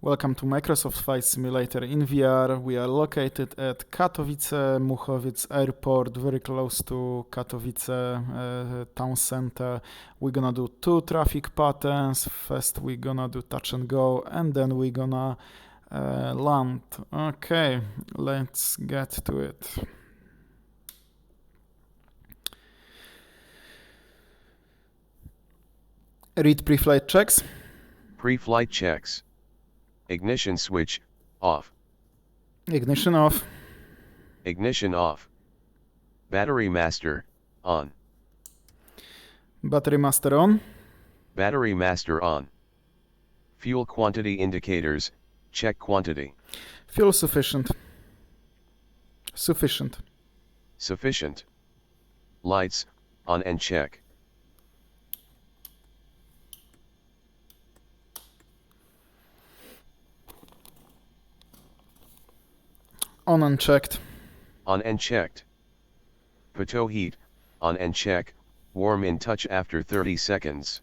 Welcome to Microsoft Flight Simulator in VR. We are located at Katowice Muchowiec airport, very close to Katowice town center. We're gonna do two traffic patterns. First we're gonna do touch and go, and then we're gonna land. Okay, let's get to it. Read pre-flight checks. Pre-flight checks. Ignition switch, off. Ignition off. Ignition off. Battery master, on. Battery master on. Battery master on. Fuel quantity indicators, check quantity. Fuel sufficient. Sufficient. Sufficient. Lights, on and check. On and checked. On and checked. Pitot heat, on and check, warm in touch after 30 seconds.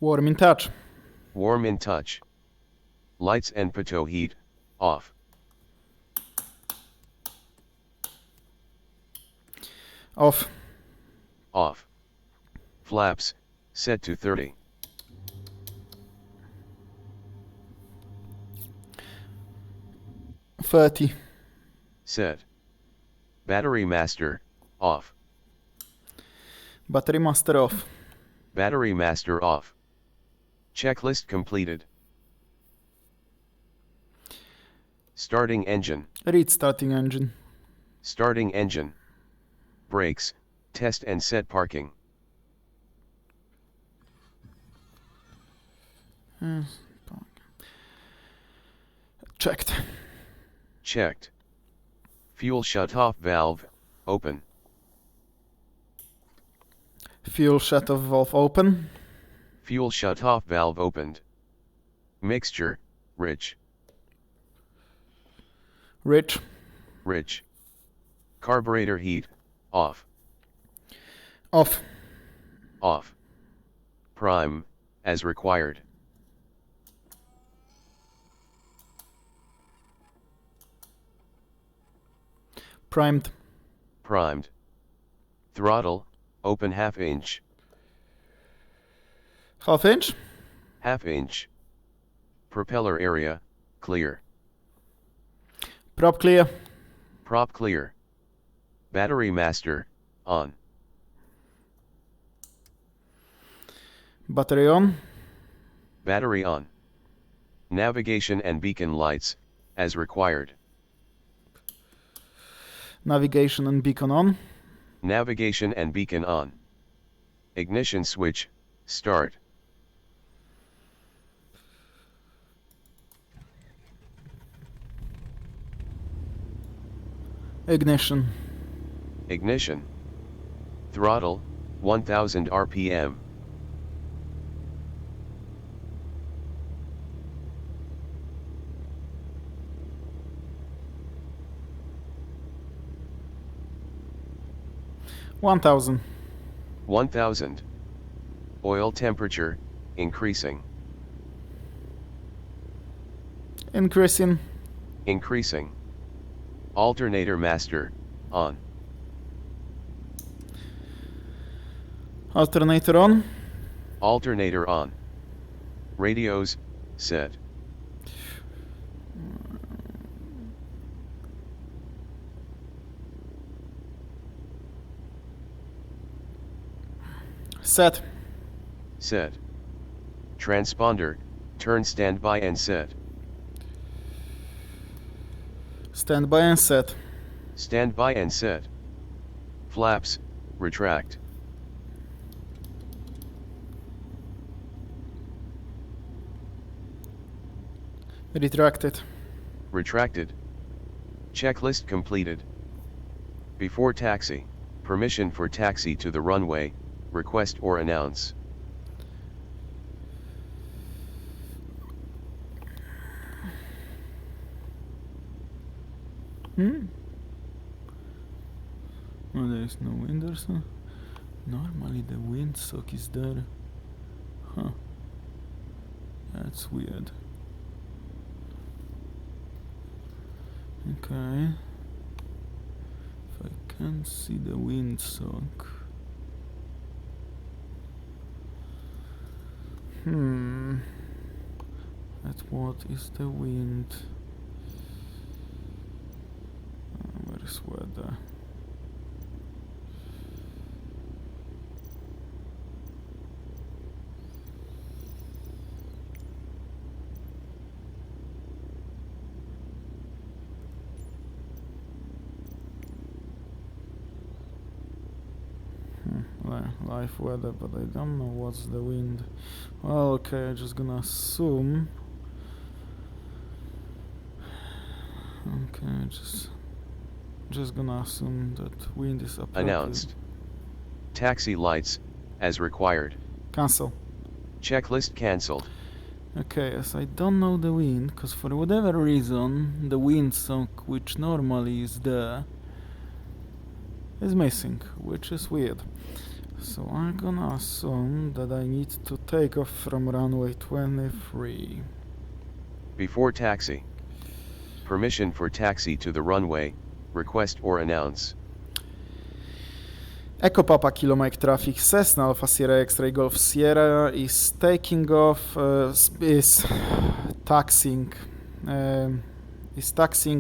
Warm in touch. Warm in touch. Lights and pitot heat, off. Off. Off. Flaps, set to 30. Set. Battery master, off. Battery master off. Battery master off. Checklist completed. Starting engine. Read starting engine. Starting engine. Brakes, test and set parking. Checked. Checked. Fuel shutoff valve, open. Fuel shutoff valve open. Fuel shutoff valve opened. Mixture, rich. Rich. Rich. Carburetor heat, off. Off. Off. Prime, as required. Primed. Primed. Throttle, open half inch. Half inch. Half inch. Propeller area, clear. Prop clear. Prop clear. Battery master, on. Battery on. Battery on. Navigation and beacon lights, as required. Navigation and beacon on. Navigation and beacon on. Ignition switch, start. Ignition. Ignition. Throttle, 1000 RPM. One thousand. 1000. Oil temperature, increasing. Increasing. Increasing. Alternator master, on. Alternator on. Alternator on. Radios, set. Set. Set. Transponder, turn standby and set. Standby and set. Standby and set. Flaps, retract. Retracted. Retracted. Checklist completed. Before taxi, permission for taxi to the runway, request or announce. Oh, there is no wind or so. Normally the windsock is there. Huh. That's weird. Okay. If I can't see the windsock. At what is the wind? Where is weather? Live weather, but I don't know what's the wind. Well, okay, I'm just gonna assume. Okay, just gonna assume that wind is appropriate. Announced. Taxi lights, as required. Cancel. Checklist cancelled. Okay, as I don't know the wind, because for whatever reason, the windsock, which normally is there, is missing, which is weird. So I'm gonna assume that I need to take off from runway 23. Before taxi. Permission for taxi to the runway, request or announce. Echo Papa Kilo Mike Traffic Cessna Alpha Sierra X-Ray Golf Sierra is taking off, is taxiing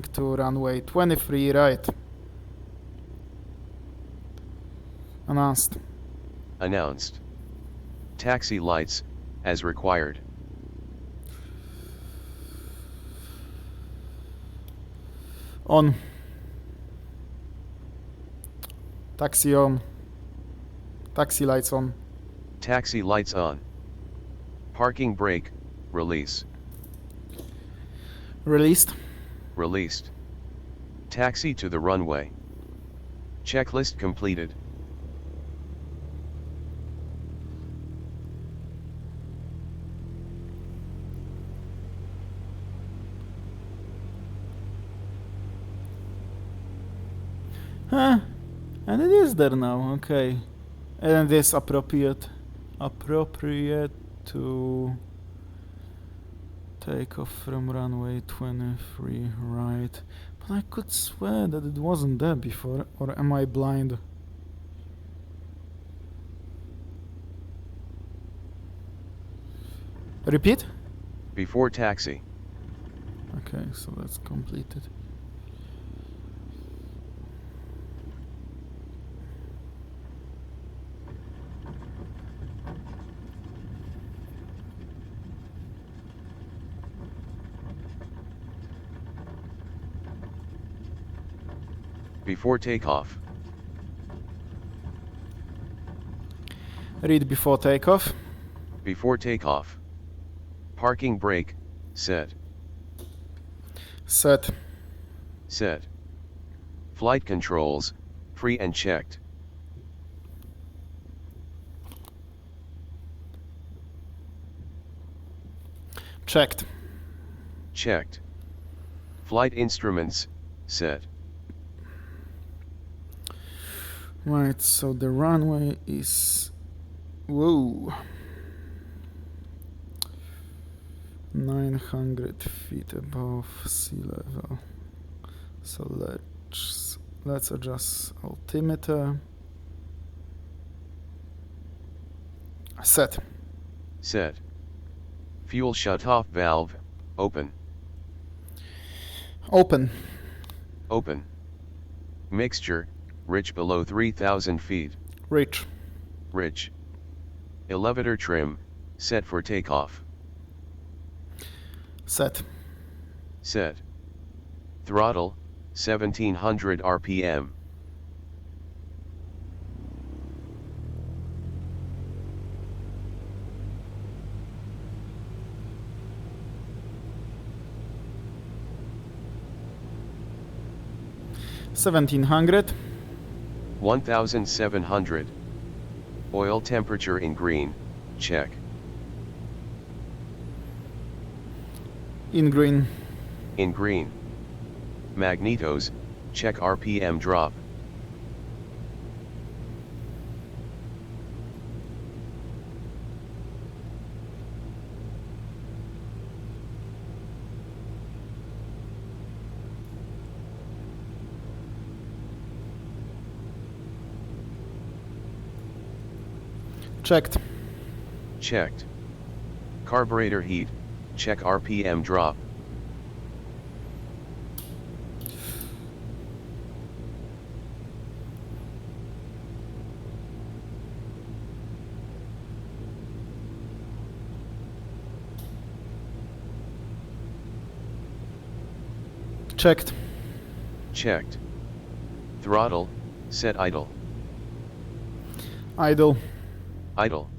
to runway 23 right. Announced. Announced. Taxi lights, as required. On. Taxi on. Taxi lights on. Taxi lights on. Parking brake, release. Released. Released. Taxi to the runway. Checklist completed. Huh. And it is there now, okay. And it is appropriate to take off from runway 23 right. But I could swear that it wasn't there before, or am I blind? Repeat? Before taxi. Okay, so that's completed. Before takeoff. Read before takeoff. Before takeoff. Parking brake, set. Set. Set. Flight controls, free and checked. Checked. Checked. Flight instruments, set. Right, so the runway is... Whoa. 900 feet above sea level. So let's adjust altimeter. Set. Set. Fuel shutoff valve, open. Open. Open. Mixture, rich below 3,000 feet. Rich. Rich. Elevator trim, set for takeoff. Set. Set. Throttle, 1700 RPM. 1700. 1700. Oil temperature in green, check. In green. In green. Magnetos, check RPM drop. Checked. Checked. Carburetor heat, check RPM drop. Checked. Checked. Throttle, set idle. Idle. Idle.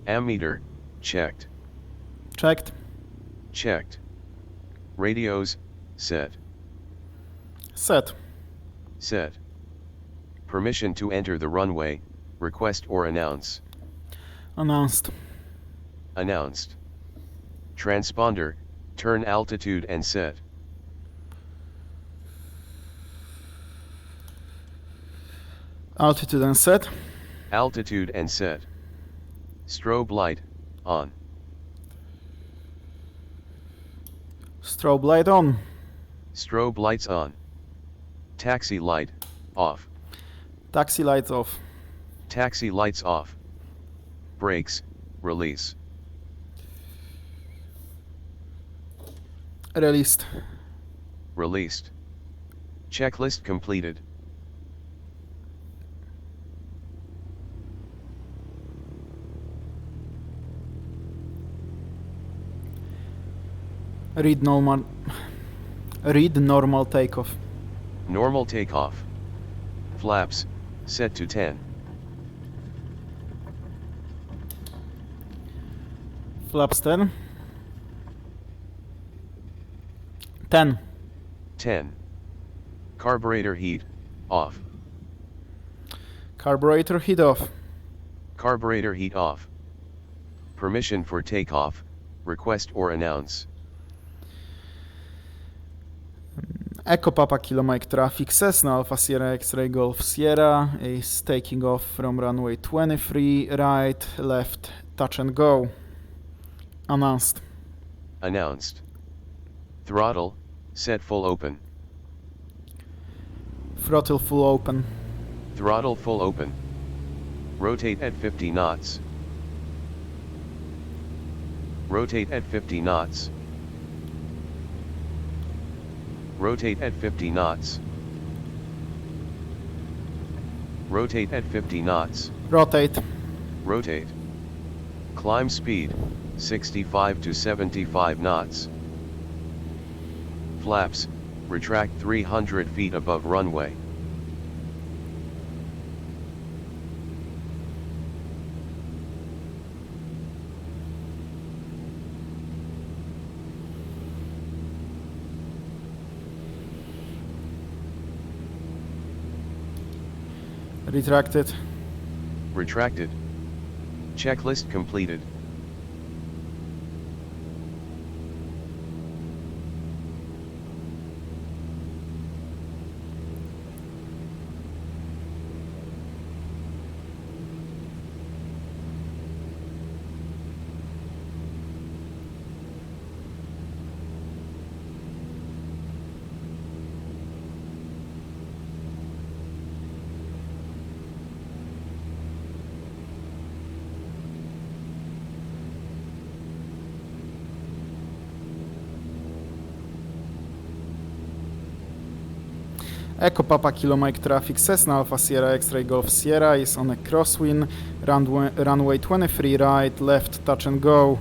Ammeter, checked. Checked. Checked. Radios, set. Set. Set. Permission to enter the runway, request or announce. Announced. Announced. Transponder, turn altitude and set. Altitude and set. Altitude and set. Strobe light, on. Strobe light on. Strobe lights on. Taxi light, off. Taxi lights off. Taxi lights off. Brakes, release. Released. Released. Checklist completed. Read normal takeoff. Normal takeoff. Flaps, set to 10. Flaps 10. 10. 10. Carburetor heat, off. Carburetor heat off. Carburetor heat off. Permission for takeoff, request or announce. Echo Papa Kilo Mike traffic, Cessna Alpha Sierra X-Ray Golf Sierra is taking off from runway 23, right, left, touch and go. Announced. Announced. Throttle, set full open. Throttle full open. Throttle full open. Rotate at 50 knots. Rotate at 50 knots. Rotate at 50 knots. Rotate at 50 knots. Rotate. Rotate. Climb speed, 65 to 75 knots. Flaps, retract 300 feet above runway. Retracted. Retracted. Checklist completed. Echo Papa Kilo Mike traffic, Cessna Alpha Sierra X-Ray Golf Sierra is on a crosswind, runway 23 right, left, touch and go.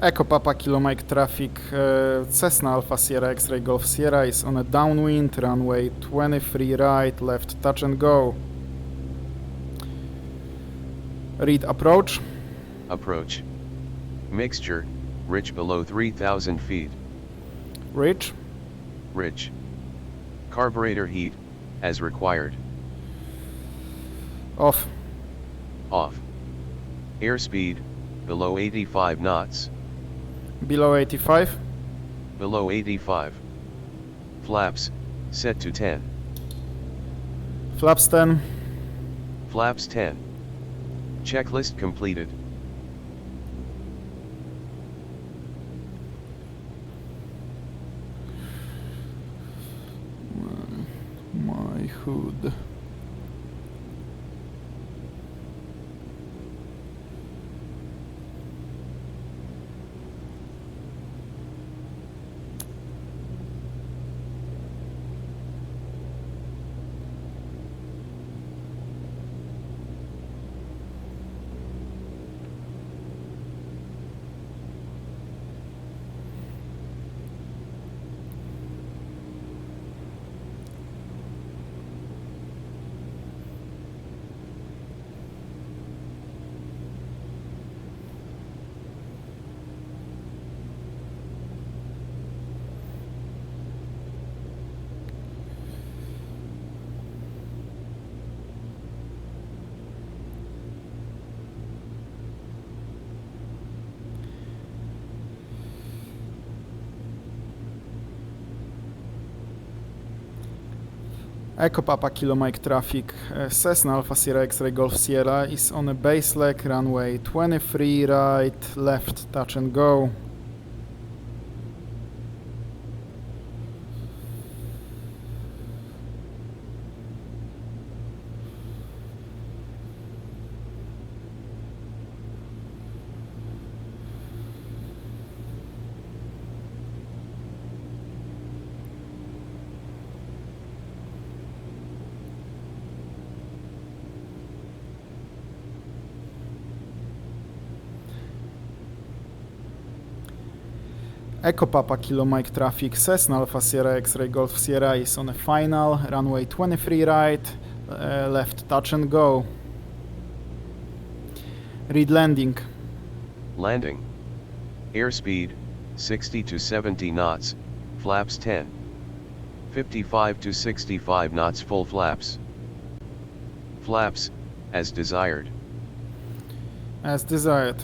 Echo Papa Kilo Mike traffic, Cessna Alpha Sierra X-Ray Golf Sierra is on a downwind, runway 23 right, left touch and go. Read approach. Approach. Mixture, rich below 3,000 feet. Rich. Rich. Carburetor heat, as required. Off. Off. Airspeed, below 85 knots. Below 85. Below 85. Flaps, set to 10. Flaps 10. Flaps 10. Checklist completed. My hood. Echo Papa Kilo Mike traffic, Cessna Alpha Sierra X-Ray Golf Sierra is on a base leg, runway 23 right, left touch and go. Echo Papa Kilo Mike traffic, Cessna Alpha Sierra X-Ray Golf Sierra is on a final, runway 23 right, left touch and go. Read landing. Landing. Airspeed, 60 to 70 knots, flaps 10. 55 to 65 knots full flaps. Flaps, as desired. As desired.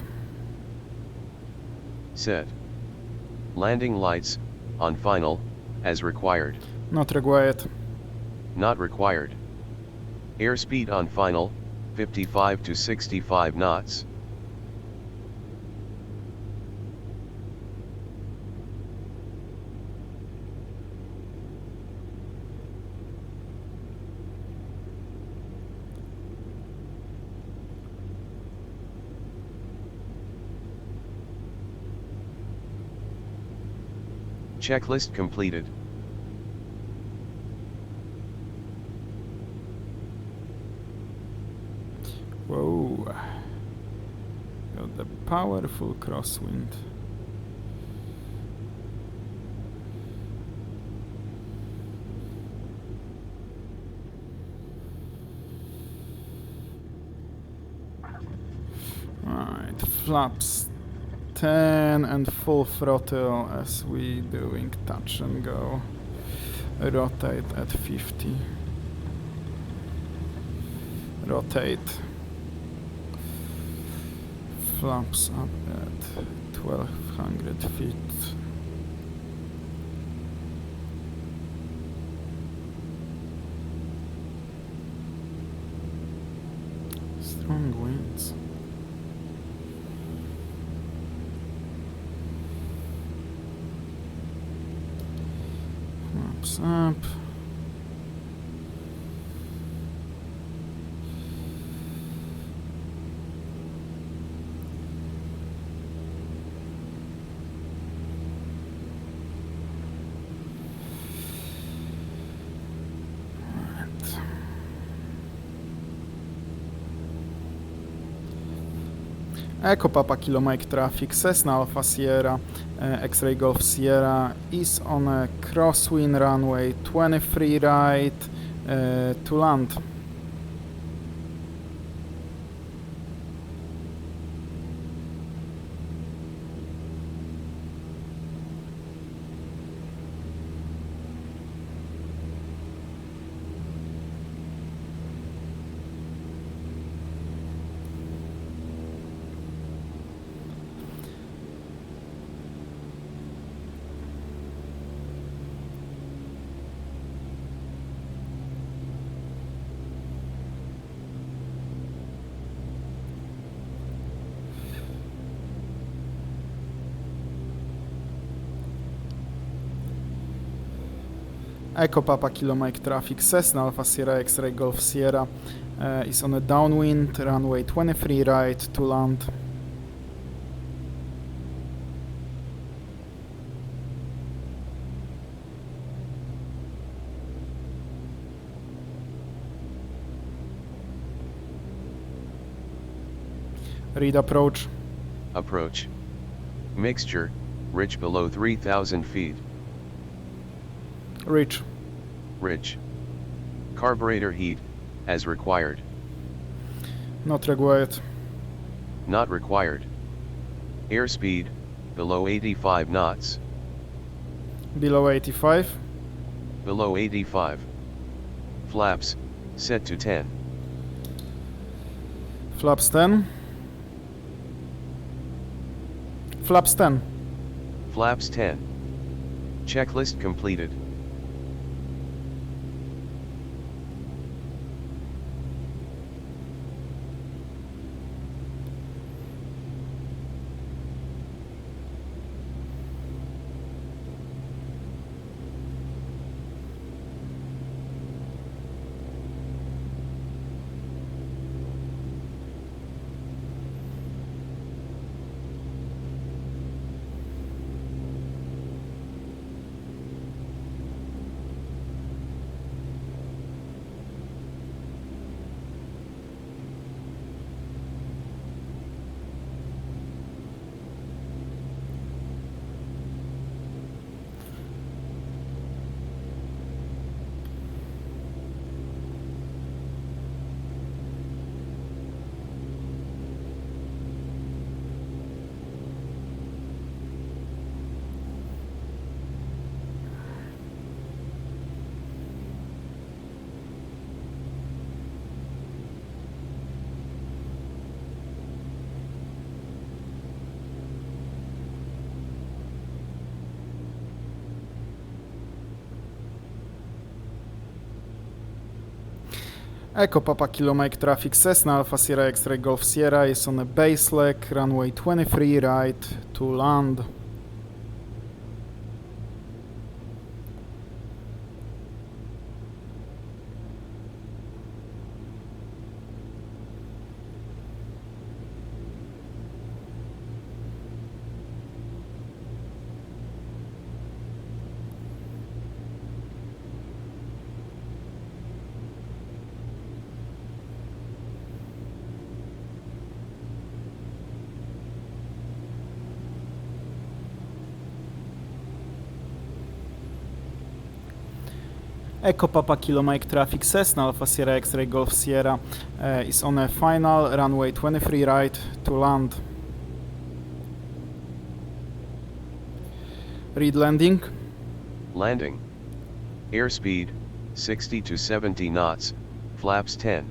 Set. Landing lights, on final, as required. Not required. Not required. Airspeed on final, 55 to 65 knots. Checklist completed. Whoa. Got the powerful crosswind. Right, flaps 10 and full throttle as we doing touch and go. Rotate at 50. Rotate. Flaps up at 1200 feet. Strong winds. Flaps up. Echo Papa Kilo Mike Traffic, Cessna Alpha Sierra, X-Ray Golf Sierra is on a crosswind runway 23 right to land. Echo Papa Kilo Mike Traffic, Cessna Alpha Sierra X-Ray Golf Sierra is on a downwind, runway 23 right to land. Read approach. Approach. Mixture, rich below 3,000 feet. Rich. Rich. Carburetor heat, as required. Not required. Not required. Airspeed, below 85 knots. Below 85. Below 85. Flaps, set to 10. Flaps 10. Flaps 10. Flaps 10. Checklist completed. Echo Papa Kilo Mike Traffic, Cessna Alpha Sierra X-Ray Golf Sierra is on a base leg, runway 23 right to land. Echo Papa Kilo Mike Traffic, Cessna Alpha Sierra X-Ray Golf Sierra is on a final, runway 23 right to land. Read landing. Landing. Airspeed, 60 to 70 knots, flaps 10.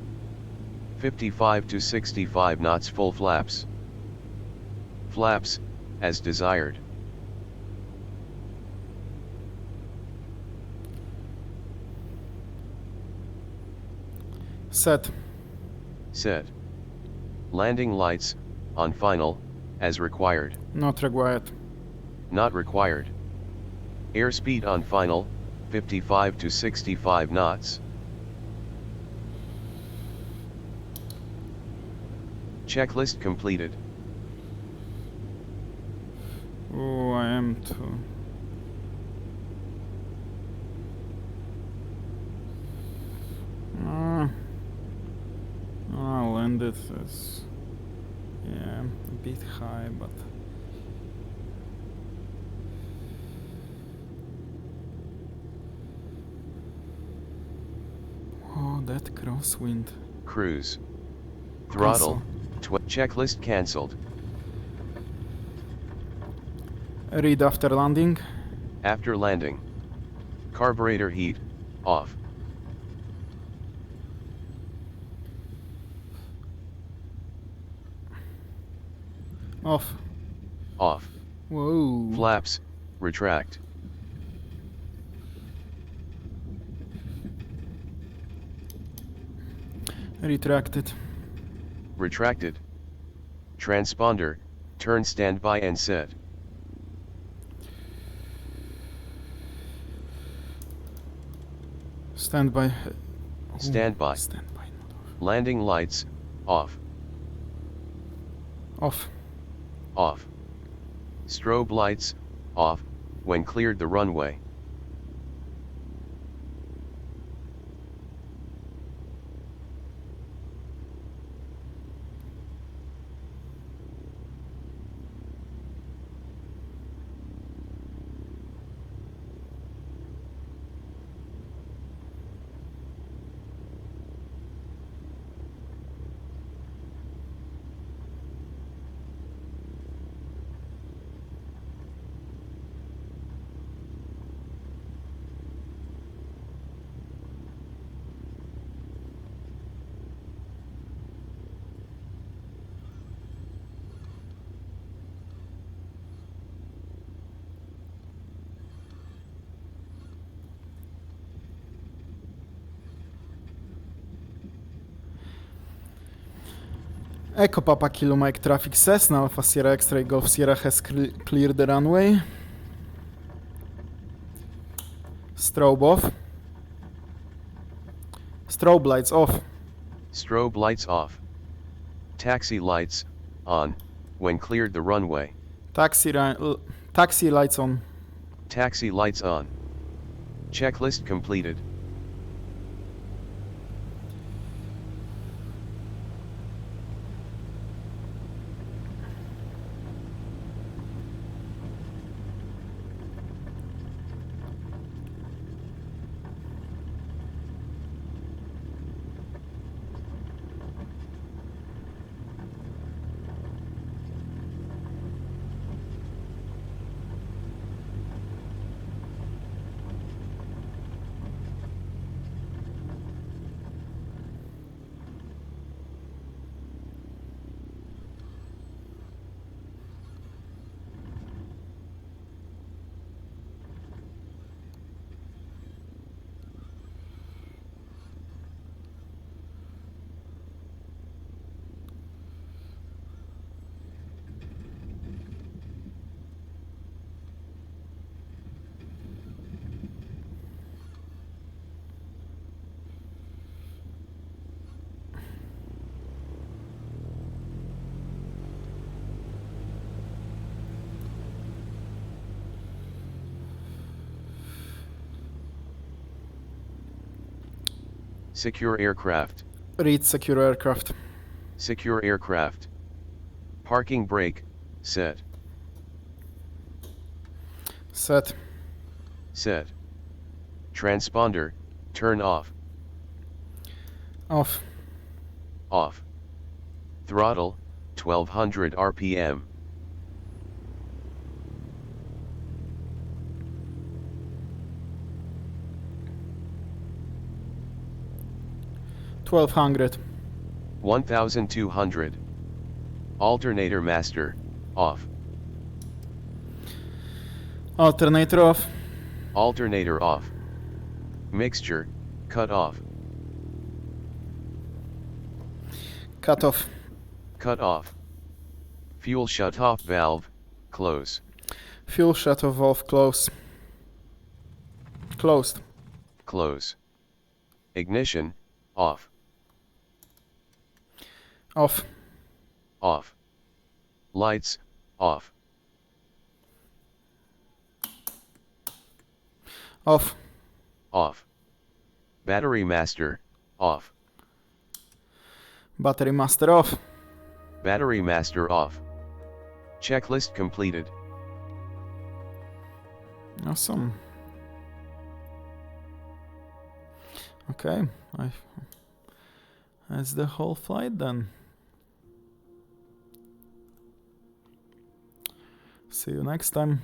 55 to 65 knots full flaps. Flaps, as desired. Set. Set. Landing lights, on final, as required. Not required. Not required. Airspeed on final, 55 to 65 knots. Checklist completed. Oh, I am too. I'll end it as Yeah, a bit high, but... Oh, that crosswind. Cruise. Cancel. Throttle. Checklist cancelled. Read after landing. After landing. Carburetor heat, off. Off. Off. Whoa. Flaps, retract. Retracted. Retracted. Transponder, turn standby and set. Standby. Standby. Standby. Landing lights, off. Off. Off. Strobe lights, off, when cleared the runway. Echo Papa Kilo Mike traffic Cessna Alpha Sierra X-Ray Golf Sierra has cleared the runway. Strobe off. Strobe lights off. Strobe lights off. Taxi lights, on, when cleared the runway. Taxi lights on. Taxi lights on. Checklist completed. Secure aircraft. Read secure aircraft. Secure aircraft. Parking brake, set. Set. Set. Transponder, turn off. Off. Off. Throttle, 1200 RPM. $1,200. 1200. Alternator master, off. Alternator off. Alternator off. Mixture, cut off. Cut off. Cut off. Fuel shut-off valve, close. Fuel shut-off valve close. Closed. Close. Ignition, off. Off. Off. Lights, off. Off. Off. Battery master, off. Battery master off. Battery master off. Checklist completed. Awesome. Okay, that's the whole flight then. See you next time.